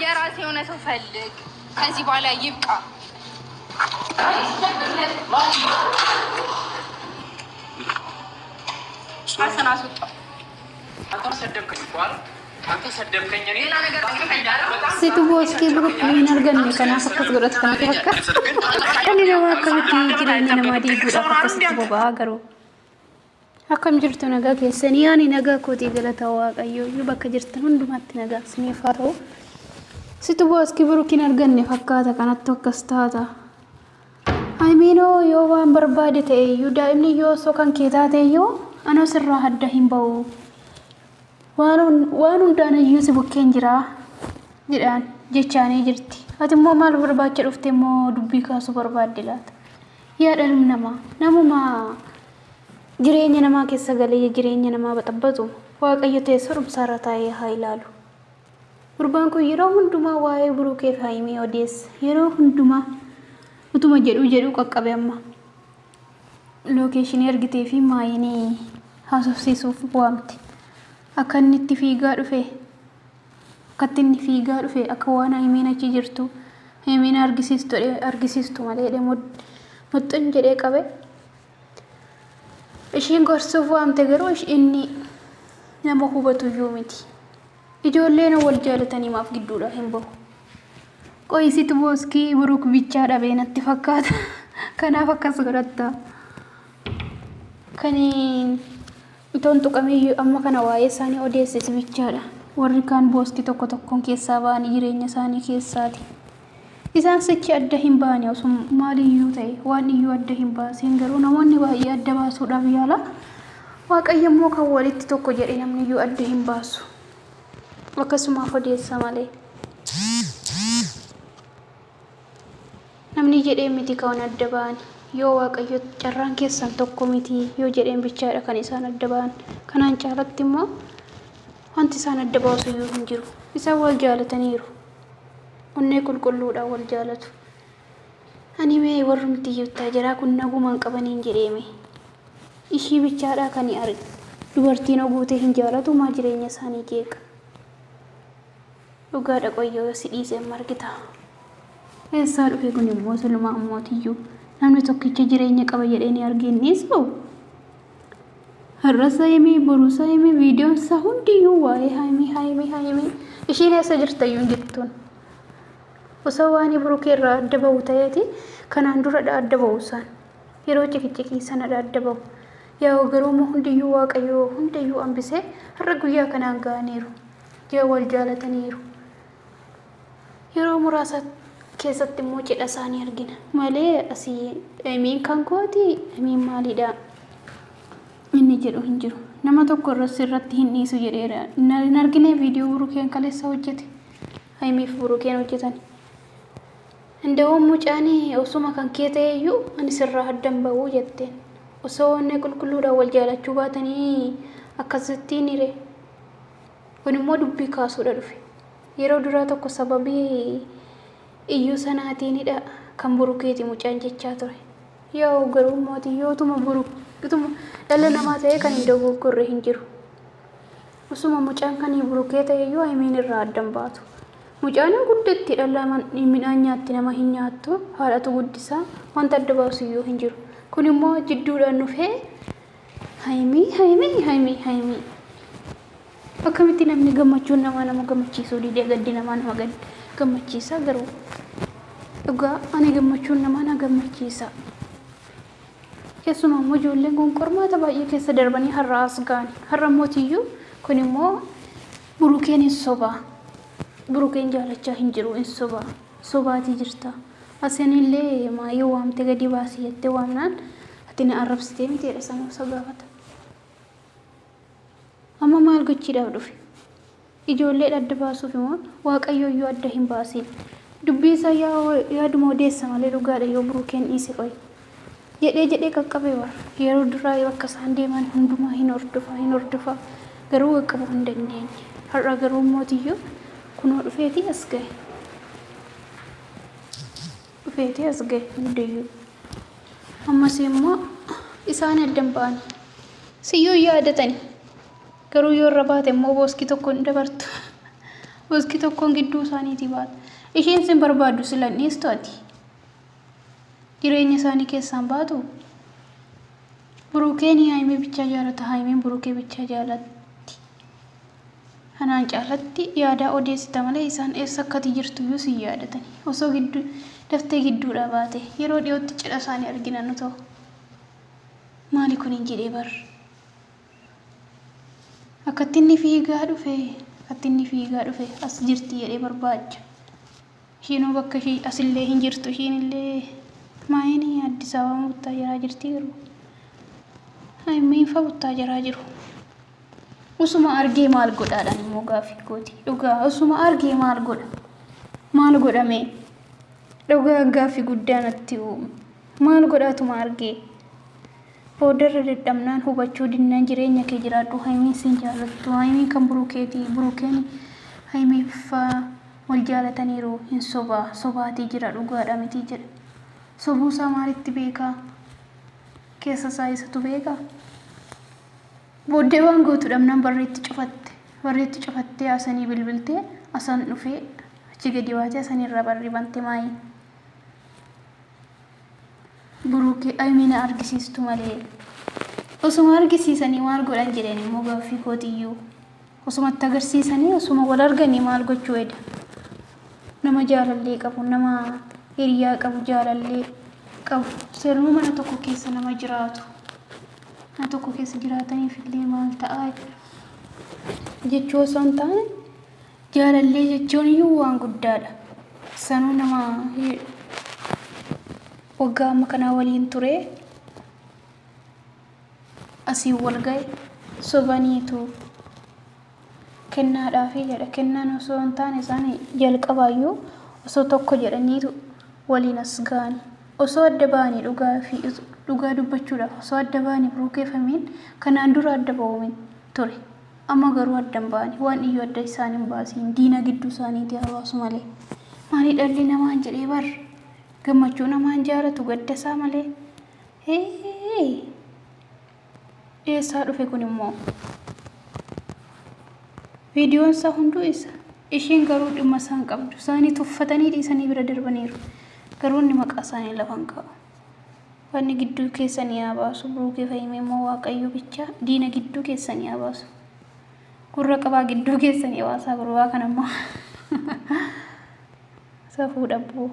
የራሴ የሆነ ሰው ፈልግ። ከዚህ በኋላ ይብቃ። situ bos ki buruk minar ganne kana fakkas godat kana fakka ani nama kamiti jirani nama di buda fakkas tu baba garo akam jirtu naga keessani ani naga kooti galata waaqayyo yu bakka jirtan hundumatti naga sini faro situ bos ki buruk minar ganne fakkata kanattu akkas taata aymino yo waan barbaade ta'e yu daa'imni yoo so kan keetaate yoo ana sirra hadda hin ba'u waan hundaan iyyuu si bukkeen jira jedhaan jechaanii jirti. Ati immoo maal barbaacha dhufte immoo dubbii kaasuu barbaadde laata? Yaadhalum namuma jireenya namaa keessa galee jireenya namaa baxabbatu waaqayyo teessoo dhumsaarra taa'ee haa ilaalu. Gurbaan kun yeroo hundumaa waa'ee Buruukee fi Haayimii odeessa. Yeroo hundumaa utuma jedhu qaqqabe amma. Lookeeshinii argitee fi maayinii haasofsiisuuf waamte. Akka inni itti fiigaa dhufe akka waan Haayimiin achi jirtu Haayimiin argisiistu malee muxxin jedhee qabe ishiin gorsuuf waamte garuu inni nama hubatu iyyuu miti. Ijoolleen wal jaalatanii maaf gidduudha hin bahu. Qoyisitu booskii Buruuk bichaa dhabee natti fakkaata. Kanaaf akkas godhatta. Itoon tuqamee amma kana waa'ee isaanii odeessis bichaadha. Warri kaan booskii tokkoon keessaa ba'anii jireenya isaanii keessaati. Isaan sichi adda hin baane osoo maaliyyuu ta'e waan iyyuu adda hin baaseen garuu namoonni baay'ee adda baasuudhaaf yaala. Waaqayyo immoo kan walitti tokko jedhe namni iyyuu adda hin baasu. Akkasumaaf odeessa malee. Namni jedhee miti kan adda baane. Yoo waaqayyo carraan keessan tokko miti yoo jedheen bichaadha kan isaan adda ba'an. Kanaan caalatti immoo wanti isaan adda baasu iyyuu hin jiru. Isaan wal jaalataniiru. Onnee qulqulluudhaan wal jaalatu. Ani mee warrumti iyyuu jiraa kun nagumaan qabaniin jedheeme. Ishii bichaadha kan arge. Dubartiin oguutee hin jaalatu maa jireenya isaanii jeeqa. Dhugaadha qoyyoo si dhiisee margita. Eessaa dhufe kun immoo sulumaa ammootiyyuu. Namni tokkicha jireenya qaba jedhanii arginnis ta'u har'a Haayimii boruusa Haayimii viidiyoon isaa hundiyyuu waa'ee Haayimii ishiin eessa jirta iyyuu jettuun osoo waan Buruukee irraa adda ba'u ta'eeti kanaan dura adda ba'u isaan yeroo cikichikii sanadha adda ba'u yaa garuu hundiyyuu waaqayyo hundiyyuu hambisee har'a guyyaa kanaan ga'aniiru yoo wal jaalataniiru yeroo muraasa keessatti immoo cidha isaanii argina malee asii Haayimiin kan kooti Haayimiin maalidha inni jedhu hin jiru nama tokko irratti hin dhiisu jedheera hin argine viidiyoo Buruukeen kaleessa hojjete Haayimiif Buruukeen hojjetan እንደውም ሙጫኔ osuma kan kee ta'e iyyuu ani sirraa addan ba'uu jetteen osoo onnee qulqulluudhaan wal jaalachuu baatanii akkasittiin hire kun immoo dubbii kaasuudha dhufe yeroo duraa tokko sababii iyyuu sanaatiinidha kan Buruukeeti mucaan jechaa ture yoo garuu mootiyootuma Buruukituma dhala namaa ta'e kan hin dogoggorre hin jiru osuma mucaan kan Buruukee ta'e iyyuu Haayimiin irraa addan baatu mucaan guddetti dhala midhaan nyaatti nama hin nyaattu haadhatu guddisaa wanta adda baasu iyyuu hin jiru kun immoo jidduudhaan dhufee Haayimii akkamitti namni gammachuun nama gammachiisuu didee gaddi nama gammachiisa garuu dhugaa ani gammachuun nama na gammachiisa keessumaa immoo ijoolleen kun qormaata baay'ee keessa darbanii har'a as ga'an har'a mootiyyuu kun immoo Buruukeen hin sobaa Buruukeen jaalachaa hin jiru hin sobaatii jirta asinillee maayii waamte gadi baasii jettee waamnaan ati na arrabsitee miteedha sanuusa gaafata amma maal gochiidhaaf dhufe ijoollee adda baasuuf immoo waaqayyo iyyuu adda hin baasiin dubbii isaa yaaduma odeessa malee dhugaadha yoo Buruukeen dhiise qoy jedhee qaqqabee war yeroo duraa bakka isaan deeman hundumaa hin hordofa garuu qaqqabuu hin dandeenye har'a garuu mootiyyuu kunoo dhufeetii as ga'e hundiyyuu ammas immoo isaan addan ba'an siyyuu yaadatani garuu yoo irra baate immoo booskii tokko hin dabartu. Booskii tokkoon gidduu isaaniitii baata. Isheen sin barbaaddu sila dhiistu ati. Jireenya isaanii keessaan baatu. Buruukeen haayimee bichaa jaalata, haayimeen buruukee bichaa jaalatti. Kanaan caalatti yaadaa odeessita malee isaan eessa akkati jirtu iyyuu si yaadatani. Osoo gidduu daftee gidduudha baate yeroo dhiyootti cidha isaanii argina nu ta'u. Maali kun hin jedhee bar. Akkatti inni fiigaa dhufe as jirti jedhee barbaacha. Ishiinoo bakka ishii asillee hin jirtu ishiinillee maayini Addis Ababaa buttaa jiraa jirti garuu. Haayimeen fa buttaa jiraa jiru. Usuma argee maal godhaadhaan immoo gaaffii gooti. Dhugaa usuma argee maal godha? Maal godhame? Dhugaa gaaffii guddaa natti uume. Maal godhaatuma argee? Boodarra dadhabnaan hubachuu dinnaan jireenya kee jiraadhu. Haayimeen sin jaalattu. Haayimeen kan buruukeeti. Buruukeen Haayimeef wal jaalataniiru hin sobaatii jira dhugaadha miti jedha. Sobuusaa maalitti beekaa? Keessa isaa isatu beekaa? Booddee waan gootu dhabnaan barreetti cufattee asanii bilbiltee asaan dhufee achi gadi baatee asanirra barri bante maayi. Buruukee Haayimeen argisiistu malee. Osuma argisiisanii maal godhan jedheen immoo gaaffii kootiyyuu. Osumatti agarsiisanii osuma wal arganii maal gochuu eda. Nama jaalallee qabu, nama hiriyaa qabu, jaalallee qabu. Seenuu mana tokko keessa nama jiraatu. Mana tokko keessa jiraataniif illee maal ta'aa jechuu osoo hin taane jaalallee jechuun iyyuu waan guddaadha. Sanuu nama waggaa amma kanaa waliin ture asii wal ga'e sobaniitu kennaadhaafi jedha. Kennaan osoo hin taane isaan jalqabaayyuu osoo tokko jedhaniitu waliin as ga'ani. Osoo adda ba'anii dhugaa dubbachuudhaaf osoo adda ba'anii buruukeeffamiin kanaan dura adda ba'uumin ture. Amma garuu adda hin ba'anii waan iyyuu adda isaan hin baasiin diina gidduu isaaniitii hawaasu malee. Maali dhalli namaan jedhee bar gammachuu namaan jaalatu gadda isaa malee. Eessaa dhufe kun immoo viidiyoon isaa hunduu isa. Isheen garuu dhimma isaan qabdu. Isaanii tuffatanii dhiisanii bira darbaniiru. Garuu inni maqaa isaanii lafa hin qabu. Wanni gidduu keessanii haa baasu. Buruukee Haayimee immoo Waaqayyo bicha diina gidduu keessanii haa baasu. Gurra qabaa gidduu keessanii baasaa gurbaa kanammoo. Safuu dhabbuu.